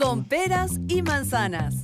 con peras y manzanas.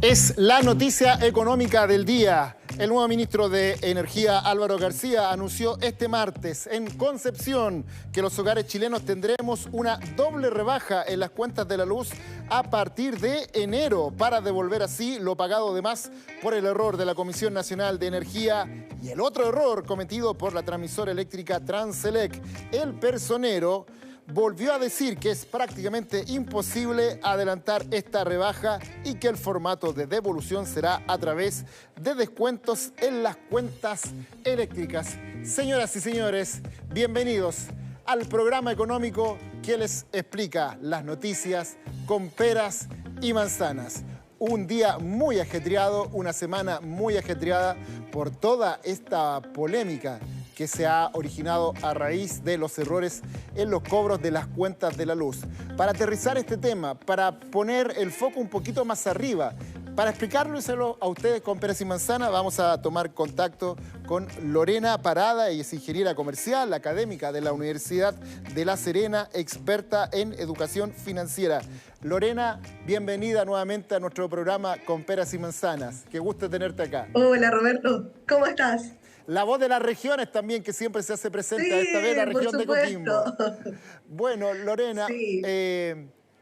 Es la noticia económica del día. El nuevo ministro de Energía, Álvaro García, anunció este martes en Concepción que los hogares chilenos tendremos una doble rebaja en las cuentas de la luz a partir de enero para devolver así lo pagado de más por el error de la Comisión Nacional de Energía y el otro error cometido por la transmisora eléctrica Transelec. El personero volvió a decir que es prácticamente imposible adelantar esta rebaja y que el formato de devolución será a través de descuentos en las cuentas eléctricas. Señoras y señores, bienvenidos al programa económico que les explica las noticias con peras y manzanas. Un día muy ajetreado, una semana muy ajetreada por toda esta polémica que se ha originado a raíz de los errores en los cobros de las cuentas de la luz. Para aterrizar este tema, para poner el foco un poquito más arriba, para explicárselo a ustedes con peras y manzanas, vamos a tomar contacto con Lorena Parada. Ella es ingeniera comercial, académica de la Universidad de La Serena, experta en educación financiera. Lorena, bienvenida nuevamente a nuestro programa con peras y manzanas. Qué gusto tenerte acá. Hola Roberto, ¿cómo estás? La voz de las regiones también, que siempre se hace presente, Sí, esta vez la región de por Coquimbo. supuesto. Bueno, Lorena, Sí.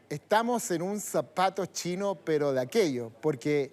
estamos en un zapato chino, pero de aquello, porque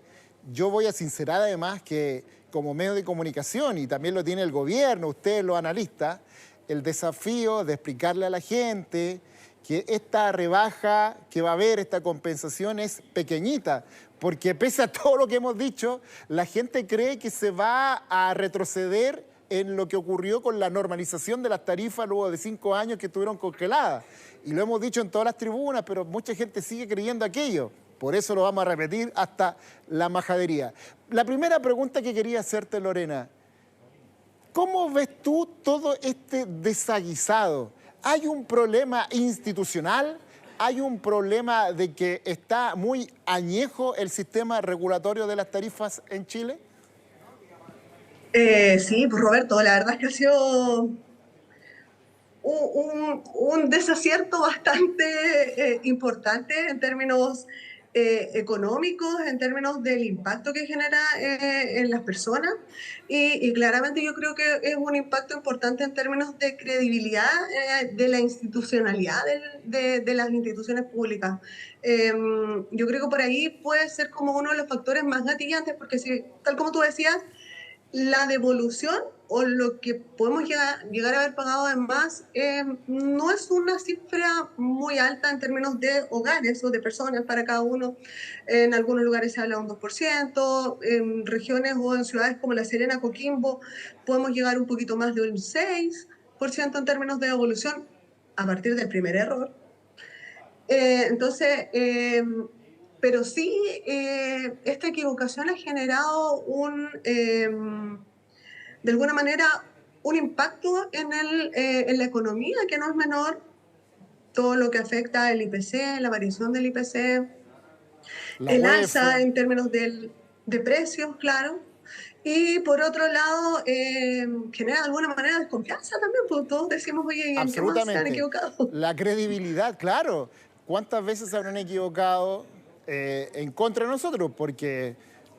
yo voy a sincerar además que como medio de comunicación, y también lo tiene el gobierno, ustedes los analistas, el desafío de explicarle a la gente que esta rebaja que va a haber, esta compensación es pequeñita, porque pese a todo lo que hemos dicho, la gente cree que se va a retroceder en lo que ocurrió con la normalización de las tarifas luego de 5 años que estuvieron congeladas. Y lo hemos dicho en todas las tribunas, pero mucha gente sigue creyendo aquello. Por eso lo vamos a repetir hasta la majadería. La primera pregunta que quería hacerte, Lorena, ¿cómo ves tú todo este desaguisado? ¿Hay un problema institucional? ¿Hay un problema de que está muy añejo el sistema regulatorio de las tarifas en Chile? Sí, pues Roberto, la verdad es que ha sido un desacierto bastante importante en términos económicos, en términos del impacto que genera en las personas y claramente yo creo que es un impacto importante en términos de credibilidad de la institucionalidad de las instituciones públicas. Yo creo que por ahí puede ser como uno de los factores más gatillantes porque si, tal como tú decías, la devolución o lo que podemos llegar a haber pagado además no es una cifra muy alta en términos de hogares o de personas para cada uno. En algunos lugares se habla de un 2%, en regiones o en ciudades como La Serena, Coquimbo, podemos llegar un poquito más de un 6% en términos de devolución a partir del primer error. Entonces, pero sí, esta equivocación ha generado de alguna manera un impacto en la economía que no es menor, todo lo que afecta el IPC, la variación del IPC, el alza en términos de precios, claro. Y por otro lado, genera de alguna manera desconfianza también, porque todos decimos, oye, ¿y en qué más se han equivocado? La credibilidad, claro. ¿Cuántas veces se habrán equivocado en contra de nosotros? Porque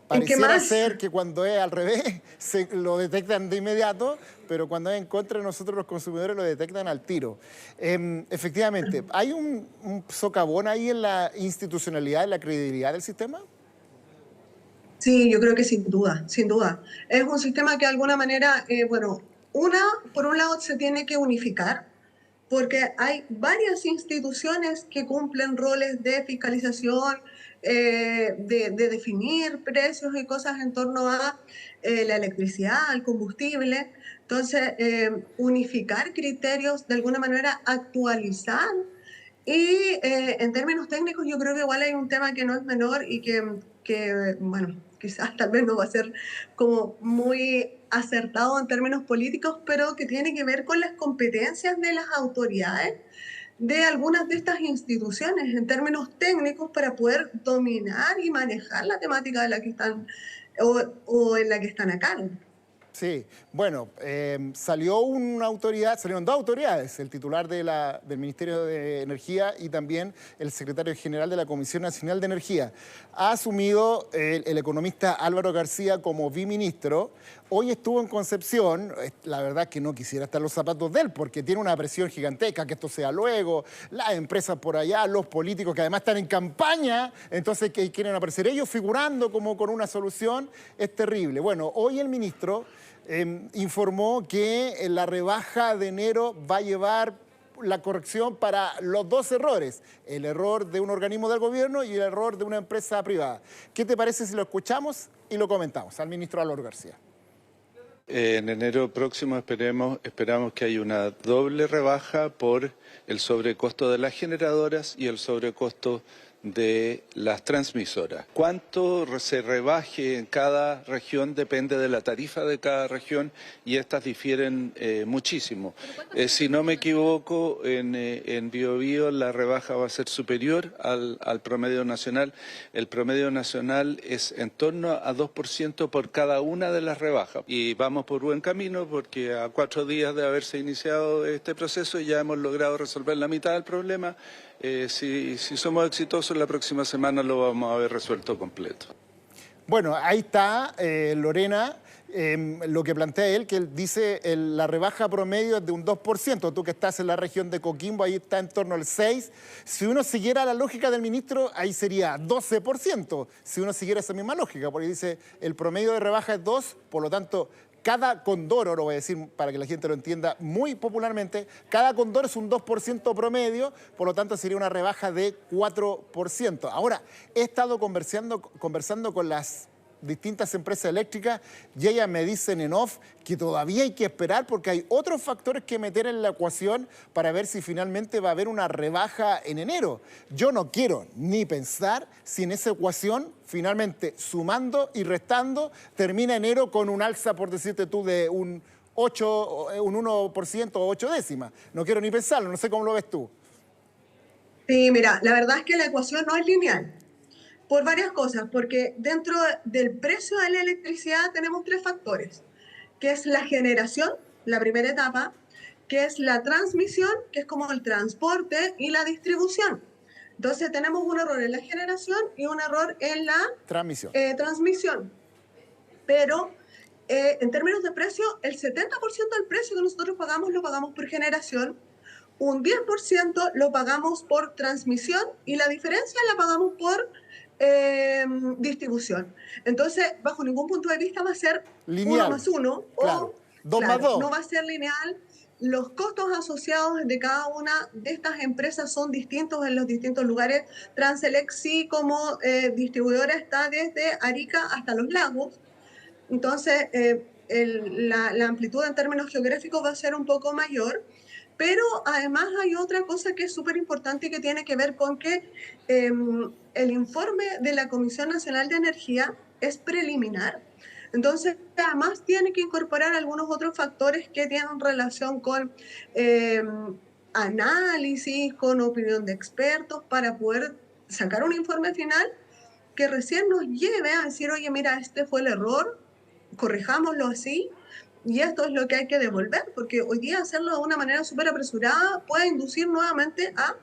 pareciera ser que cuando es al revés se lo detectan de inmediato, pero cuando es en contra de nosotros los consumidores lo detectan al tiro. Efectivamente, ¿hay un socavón ahí en la institucionalidad, en la credibilidad del sistema? Sí, yo creo que sin duda, sin duda. Es un sistema que de alguna manera, por un lado se tiene que unificar, porque hay varias instituciones que cumplen roles de fiscalización, de definir precios y cosas en torno a la electricidad, el combustible. Entonces, unificar criterios, de alguna manera actualizar. Y en términos técnicos yo creo que igual hay un tema que no es menor y bueno, quizás tal vez no va a ser como muy acertado en términos políticos, pero que tiene que ver con las competencias de las autoridades de algunas de estas instituciones en términos técnicos para poder dominar y manejar la temática de la que están o en la que están a cargo. Sí, bueno, salieron dos autoridades, el titular del Ministerio de Energía y también el secretario general de la Comisión Nacional de Energía. Ha asumido el economista Álvaro García como biministro. Hoy estuvo en Concepción, la verdad es que no quisiera estar en los zapatos de él porque tiene una presión gigantesca, que esto sea luego, las empresas por allá, los políticos que además están en campaña, entonces que quieren aparecer ellos figurando como con una solución, es terrible. Bueno, hoy el ministro informó que la rebaja de enero va a llevar la corrección para los dos errores, el error de un organismo del gobierno y el error de una empresa privada. ¿Qué te parece si lo escuchamos y lo comentamos al ministro Álvaro García? En enero próximo esperamos que haya una doble rebaja por el sobrecosto de las generadoras y el sobrecosto de las transmisoras. Cuánto se rebaje en cada región depende de la tarifa de cada región y estas difieren muchísimo. Si no me equivoco, en Biobío la rebaja va a ser superior al promedio nacional. El promedio nacional es en torno a 2% por cada una de las rebajas. Y vamos por buen camino porque a 4 días de haberse iniciado este proceso ya hemos logrado resolver la mitad del problema. Si somos exitosos, la próxima semana lo vamos a haber resuelto completo. Bueno, ahí está, Lorena, lo que plantea él, que él dice la rebaja promedio es de un 2%. Tú que estás en la región de Coquimbo, ahí está en torno al 6%. Si uno siguiera la lógica del ministro, ahí sería 12%. Si uno siguiera esa misma lógica, porque dice el promedio de rebaja es 2%, por lo tanto, cada condoro, lo voy a decir para que la gente lo entienda muy popularmente, cada condoro es un 2% promedio, por lo tanto sería una rebaja de 4%. Ahora, he estado conversando con las distintas empresas eléctricas y ellas me dicen en off que todavía hay que esperar porque hay otros factores que meter en la ecuación para ver si finalmente va a haber una rebaja en enero. Yo no quiero ni pensar si en esa ecuación finalmente sumando y restando termina enero con un alza, por decirte tú, de un 1% o 8 décimas. No quiero ni pensarlo, no sé cómo lo ves tú. Sí, mira, la verdad es que la ecuación no es lineal. Por varias cosas, porque dentro del precio de la electricidad tenemos 3 factores, que es la generación, la primera etapa, que es la transmisión, que es como el transporte, y la distribución. Entonces tenemos un error en la generación y un error en la transmisión. Pero en términos de precio, el 70% del precio que nosotros pagamos lo pagamos por generación, un 10% lo pagamos por transmisión y la diferencia la pagamos por distribución. Entonces, bajo ningún punto de vista va a ser lineal, 1 más 1 claro. o 2 más 2. No va a ser lineal. Los costos asociados de cada una de estas empresas son distintos en los distintos lugares. Transelec sí, como distribuidora, está desde Arica hasta Los Lagos. Entonces, la amplitud en términos geográficos va a ser un poco mayor. Pero además hay otra cosa que es súper importante y que tiene que ver con que el informe de la Comisión Nacional de Energía es preliminar. Entonces, además tiene que incorporar algunos otros factores que tienen relación con análisis, con opinión de expertos, para poder sacar un informe final que recién nos lleve a decir, oye, mira, este fue el error, corrijámoslo así. Y esto es lo que hay que devolver, porque hoy día hacerlo de una manera súper apresurada puede inducir nuevamente a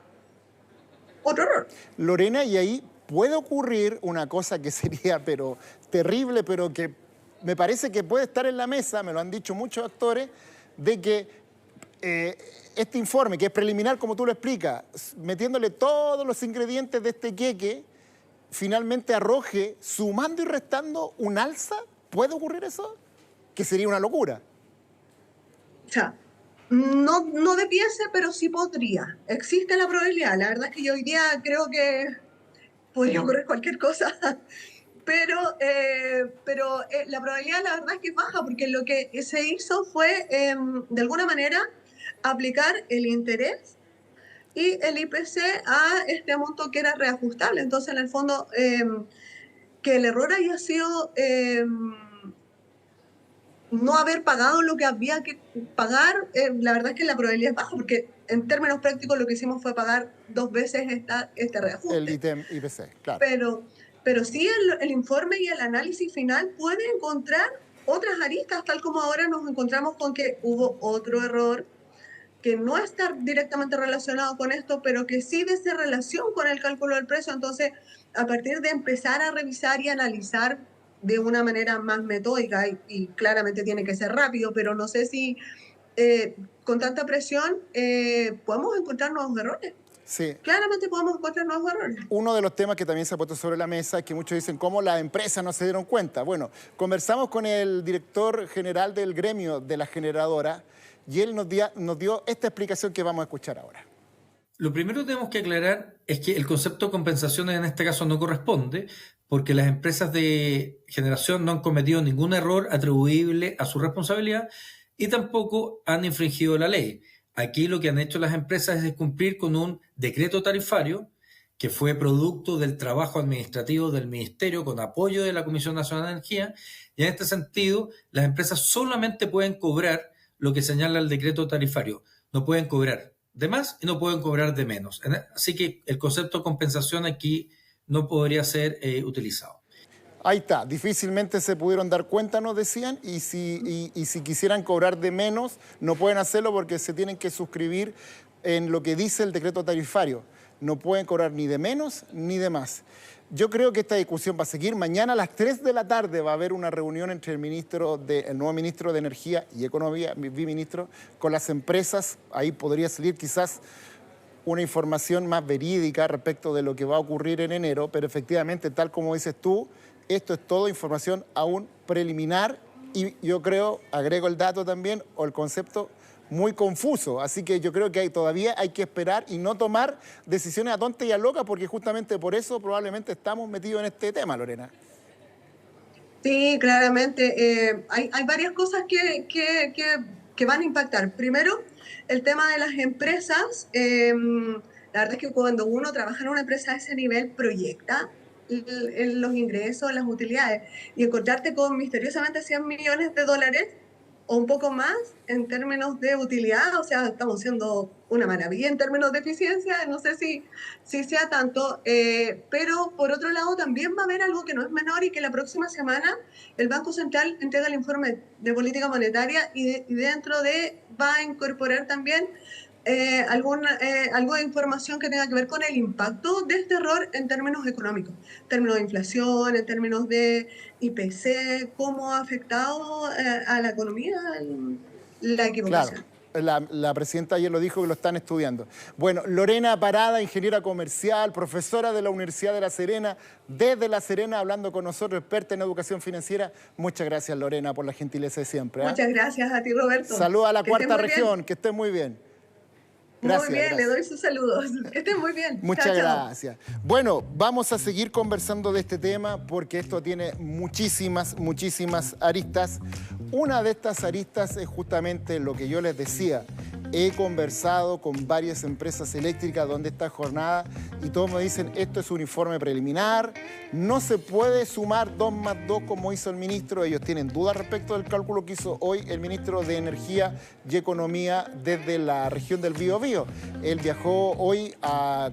otro error. Lorena, y ahí puede ocurrir una cosa que sería pero terrible, pero que me parece que puede estar en la mesa, me lo han dicho muchos actores, de que este informe, que es preliminar como tú lo explicas, metiéndole todos los ingredientes de este queque, finalmente arroje, sumando y restando, un alza. ¿Puede ocurrir eso? Que sería una locura. O sea, no debiese, pero sí podría. Existe la probabilidad. La verdad es que yo hoy día creo que podría ocurrir cualquier cosa, pero la probabilidad la verdad es que es baja, porque lo que se hizo fue, de alguna manera, aplicar el interés y el IPC a este monto que era reajustable. Entonces, en el fondo, que el error haya sido no haber pagado lo que había que pagar, la verdad es que la probabilidad es baja, porque en términos prácticos lo que hicimos fue pagar 2 veces este reajuste. El ítem IPC, claro. Pero sí el informe y el análisis final puede encontrar otras aristas, tal como ahora nos encontramos con que hubo otro error que no está directamente relacionado con esto, pero que sí dice relación con el cálculo del precio. Entonces, a partir de empezar a revisar y analizar de una manera más metódica, y claramente tiene que ser rápido, pero no sé si con tanta presión podemos encontrar nuevos errores. Sí. Claramente podemos encontrar nuevos errores. Uno de los temas que también se ha puesto sobre la mesa es que muchos dicen cómo las empresas no se dieron cuenta. Bueno, conversamos con el director general del gremio de la generadora y él nos dio esta explicación que vamos a escuchar ahora. Lo primero que tenemos que aclarar es que el concepto de compensaciones en este caso no corresponde porque las empresas de generación no han cometido ningún error atribuible a su responsabilidad y tampoco han infringido la ley. Aquí lo que han hecho las empresas es cumplir con un decreto tarifario que fue producto del trabajo administrativo del Ministerio con apoyo de la Comisión Nacional de Energía, y en este sentido las empresas solamente pueden cobrar lo que señala el decreto tarifario. No pueden cobrar de más y no pueden cobrar de menos. Así que el concepto de compensación aquí no podría ser utilizado. Ahí está, difícilmente se pudieron dar cuenta, nos decían, y si quisieran cobrar de menos, no pueden hacerlo porque se tienen que suscribir en lo que dice el decreto tarifario. No pueden cobrar ni de menos ni de más. Yo creo que esta discusión va a seguir. Mañana a las 3 de la tarde va a haber una reunión entre el nuevo ministro de Energía y Economía, viceministro, con las empresas. Ahí podría salir quizás una información más verídica respecto de lo que va a ocurrir en enero, pero efectivamente, tal como dices tú, esto es todo información aún preliminar y yo creo, agrego el dato también, o el concepto muy confuso. Así que yo creo que todavía hay que esperar y no tomar decisiones a tontas y a locas, porque justamente por eso probablemente estamos metidos en este tema, Lorena. Sí, claramente. Hay varias cosas que van a impactar. Primero, el tema de las empresas. La verdad es que cuando uno trabaja en una empresa a ese nivel, proyecta los ingresos, las utilidades, y encontrarte con misteriosamente $100 millones o un poco más en términos de utilidad, o sea, estamos siendo una maravilla en términos de eficiencia, no sé si sea tanto, pero por otro lado también va a haber algo que no es menor y que la próxima semana el Banco Central entrega el informe de política monetaria y dentro va a incorporar también algo de información que tenga que ver con el impacto de este error en términos económicos, en términos de inflación, en términos de IPC, cómo ha afectado a la economía la equivocación. Claro. La presidenta ayer lo dijo que lo están estudiando. Bueno, Lorena Parada, ingeniera comercial, profesora de la Universidad de La Serena, desde La Serena, hablando con nosotros, experta en educación financiera. Muchas gracias, Lorena, por la gentileza de siempre. Muchas gracias a ti, Roberto. Saludos a la cuarta región, que estén muy bien. Gracias, muy bien, gracias. Le doy sus saludos. Que estén muy bien. Muchas gracias. Bueno, vamos a seguir conversando de este tema porque esto tiene muchísimas aristas. Una de estas aristas es justamente lo que yo les decía. He conversado con varias empresas eléctricas donde esta jornada y todos me dicen esto es un informe preliminar, no se puede sumar 2 más 2 como hizo el ministro. Ellos tienen dudas respecto del cálculo que hizo hoy el ministro de Energía y Economía desde la región del Biobío. Él viajó hoy a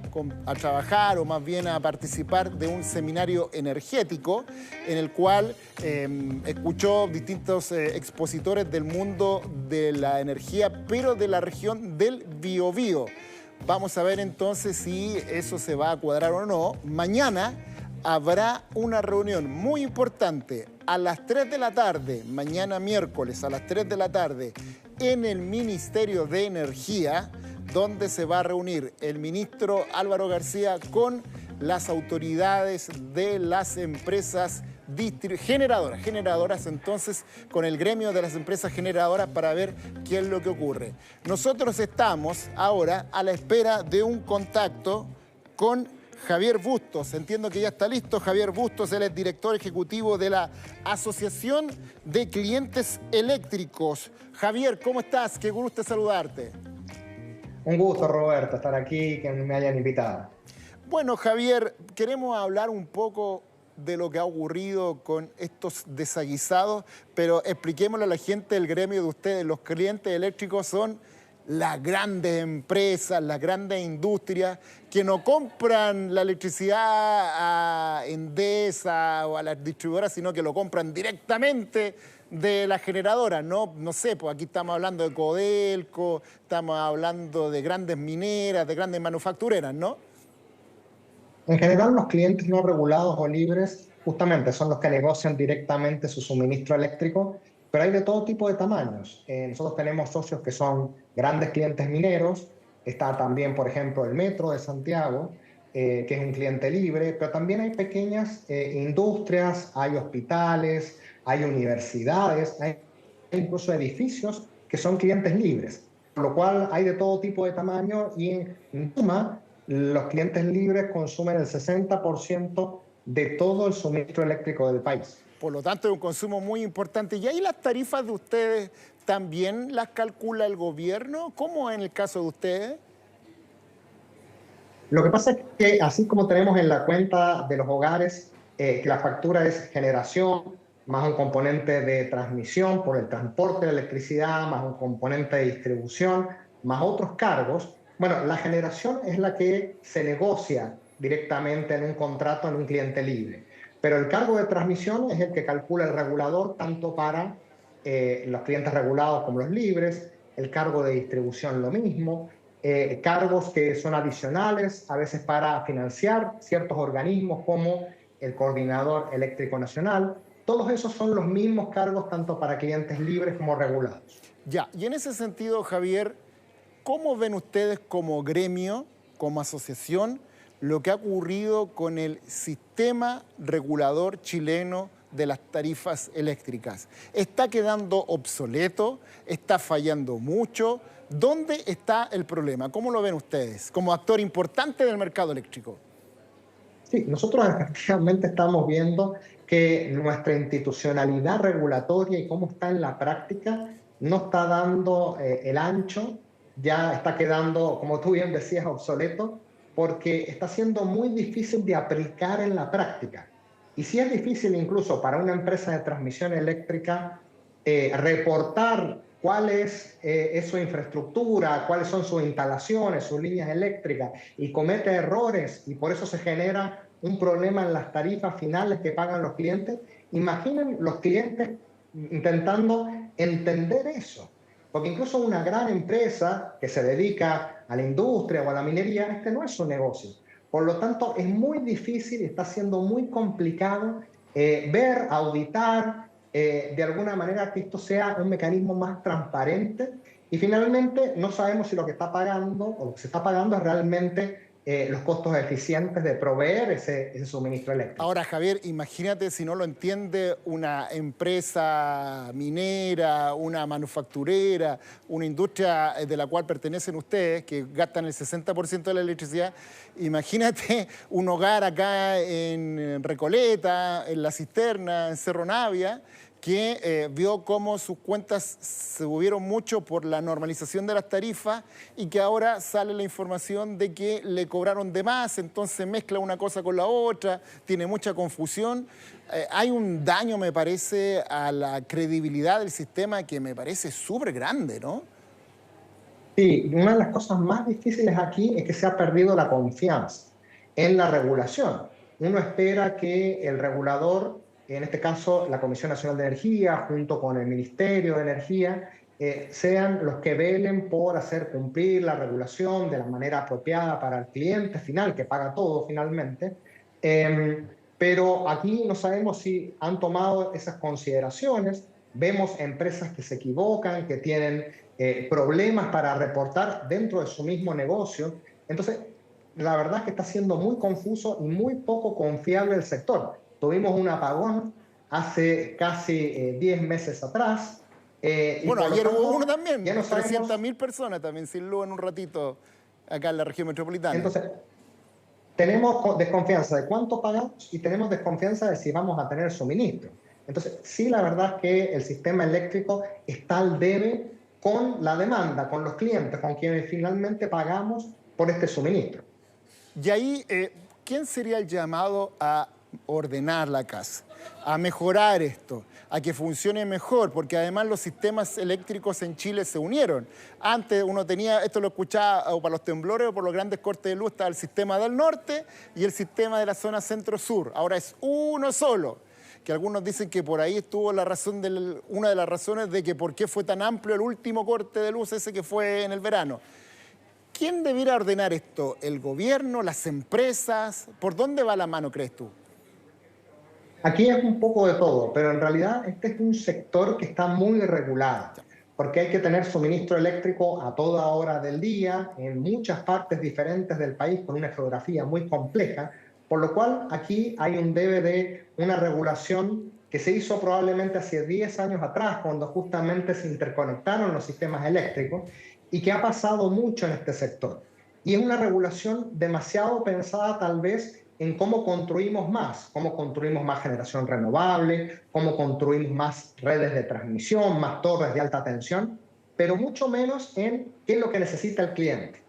trabajar o más bien a participar de un seminario energético en el cual escuchó distintos expositores del mundo de la energía, pero de la región del Biobío. Vamos a ver entonces si eso se va a cuadrar o no. Mañana habrá una reunión muy importante a las 3 de la tarde, mañana miércoles a las 3 de la tarde, en el Ministerio de Energía, donde se va a reunir el ministro Álvaro García con las autoridades de las empresas generadoras, entonces con el gremio de las empresas generadoras para ver qué es lo que ocurre. Nosotros estamos ahora a la espera de un contacto con Javier Bustos. Entiendo que ya está listo Javier Bustos, él es director ejecutivo de la Asociación de Clientes Eléctricos. Javier, ¿cómo estás? Qué gusto saludarte. Un gusto, Roberto, estar aquí y que me hayan invitado. Bueno, Javier, queremos hablar un poco de lo que ha ocurrido con estos desaguisados, pero expliquémosle a la gente del gremio de ustedes. Los clientes eléctricos son las grandes empresas, las grandes industrias que no compran la electricidad a Endesa o a las distribuidoras, sino que lo compran directamente de la generadora, no sé, pues aquí estamos hablando de Codelco, estamos hablando de grandes mineras, de grandes manufactureras, ¿no? En general, los clientes no regulados o libres justamente son los que negocian directamente su suministro eléctrico, pero hay de todo tipo de tamaños. Nosotros tenemos socios que son grandes clientes mineros, está también, por ejemplo, el Metro de Santiago, que es un cliente libre, pero también hay pequeñas industrias, hay hospitales, hay universidades, hay incluso edificios que son clientes libres, por lo cual hay de todo tipo de tamaño y en suma, los clientes libres consumen el 60% de todo el suministro eléctrico del país. Por lo tanto, es un consumo muy importante. ¿Y ahí las tarifas de ustedes también las calcula el gobierno? ¿Cómo en el caso de ustedes? Lo que pasa es que así como tenemos en la cuenta de los hogares, que la factura es generación, más un componente de transmisión por el transporte de electricidad, más un componente de distribución, más otros cargos. Bueno, la generación es la que se negocia directamente en un contrato en un cliente libre, pero el cargo de transmisión es el que calcula el regulador tanto para los clientes regulados como los libres, el cargo de distribución lo mismo, cargos que son adicionales a veces para financiar ciertos organismos como el Coordinador Eléctrico Nacional. Todos esos son los mismos cargos tanto para clientes libres como regulados. Ya, y en ese sentido, Javier, ¿cómo ven ustedes como gremio, como asociación, lo que ha ocurrido con el sistema regulador chileno de las tarifas eléctricas? ¿Está quedando obsoleto? ¿Está fallando mucho? ¿Dónde está el problema? ¿Cómo lo ven ustedes como actor importante del mercado eléctrico? Sí, nosotros efectivamente estamos viendo que nuestra institucionalidad regulatoria y cómo está en la práctica no está dando el ancho, ya está quedando, como tú bien decías, obsoleto, porque está siendo muy difícil de aplicar en la práctica. Y si es difícil incluso para una empresa de transmisión eléctrica reportar cuál es su infraestructura, cuáles son sus instalaciones, sus líneas eléctricas, y comete errores y por eso se genera un problema en las tarifas finales que pagan los clientes. Imaginen los clientes intentando entender eso, porque incluso una gran empresa que se dedica a la industria o a la minería, este no es su negocio. Por lo tanto, es muy difícil y está siendo muy complicado ver, auditar, de alguna manera que esto sea un mecanismo más transparente y finalmente no sabemos si lo que está pagando o lo que se está pagando es realmente los costos eficientes de proveer ese suministro eléctrico. Ahora, Javier, imagínate si no lo entiende una empresa minera, una manufacturera, una industria de la cual pertenecen ustedes, que gastan el 60% de la electricidad. Imagínate un hogar acá en Recoleta, en La Cisterna, en Cerro Navia, que vio cómo sus cuentas se subieron mucho por la normalización de las tarifas y que ahora sale la información de que le cobraron de más, entonces mezcla una cosa con la otra, tiene mucha confusión. Hay un daño, me parece, a la credibilidad del sistema que me parece súper grande, ¿no? Sí, una de las cosas más difíciles aquí es que se ha perdido la confianza en la regulación. Uno espera que el regulador, en este caso la Comisión Nacional de Energía, junto con el Ministerio de Energía, sean los que velen por hacer cumplir la regulación de la manera apropiada para el cliente final, que paga todo finalmente. Pero aquí no sabemos si han tomado esas consideraciones. Vemos empresas que se equivocan, que tienen problemas para reportar dentro de su mismo negocio. Entonces, la verdad es que está siendo muy confuso y muy poco confiable el sector. Tuvimos un apagón hace casi 10 meses atrás. Bueno, ayer hubo uno también, ya no 300.000 personas también sin luz en un ratito acá en la región metropolitana. Entonces, tenemos desconfianza de cuánto pagamos y tenemos desconfianza de si vamos a tener suministro. Entonces, sí, la verdad es que el sistema eléctrico está al debe con la demanda, con los clientes, con quienes finalmente pagamos por este suministro. Y ahí, ¿quién sería el llamado a ordenar la casa, a mejorar esto, a que funcione mejor? Porque además los sistemas eléctricos en Chile se unieron. Antes uno tenía, esto lo escuchaba o para los temblores o por los grandes cortes de luz, estaba el sistema del norte y el sistema de la zona centro-sur. Ahora es uno solo. que algunos dicen que por ahí estuvo la razón una de las razones de que por qué fue tan amplio el último corte de luz ese que fue en el verano. ¿Quién debiera ordenar esto? ¿El gobierno? ¿Las empresas? ¿Por dónde va la mano, crees tú? Aquí es un poco de todo, pero en realidad este es un sector que está muy regulado, porque hay que tener suministro eléctrico a toda hora del día, en muchas partes diferentes del país, con una geografía muy compleja, por lo cual aquí hay un debe de una regulación que se hizo probablemente hace 10 años atrás, cuando justamente se interconectaron los sistemas eléctricos, y que ha pasado mucho en este sector. Y es una regulación demasiado pensada tal vez en cómo construimos más generación renovable, cómo construimos más redes de transmisión, más torres de alta tensión, pero mucho menos en qué es lo que necesita el cliente,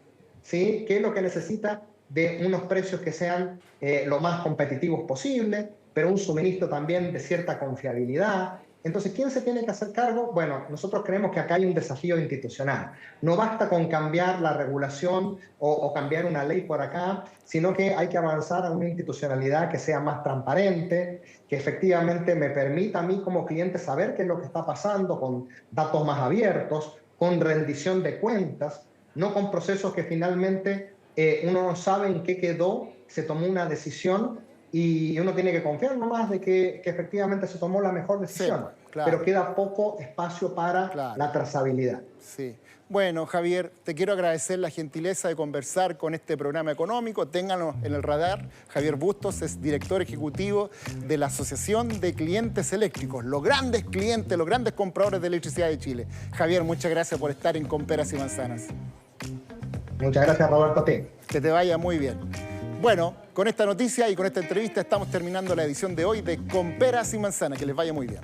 ¿sí? ¿Qué es lo que necesita de unos precios que sean lo más competitivos posible, pero un suministro también de cierta confiabilidad? Entonces, ¿quién se tiene que hacer cargo? Bueno, nosotros creemos que acá hay un desafío institucional. No basta con cambiar la regulación o cambiar una ley por acá, sino que hay que avanzar a una institucionalidad que sea más transparente, que efectivamente me permita a mí como cliente saber qué es lo que está pasando, con datos más abiertos, con rendición de cuentas, no con procesos que finalmente uno no sabe en qué quedó, se tomó una decisión y uno tiene que confiar nomás de que efectivamente se tomó la mejor decisión, sí, claro. Pero queda poco espacio para la trazabilidad. Sí. Bueno, Javier, te quiero agradecer la gentileza de conversar con este programa económico. Ténganlo en el radar. Javier Bustos es director ejecutivo de la Asociación de Clientes Eléctricos, los grandes clientes, los grandes compradores de electricidad de Chile. Javier, muchas gracias por estar en Con Peras y Manzanas. Muchas gracias, Roberto, a ti. Que te vaya muy bien. Bueno, con esta noticia y con esta entrevista estamos terminando la edición de hoy de Con Peras y Manzanas. Que les vaya muy bien.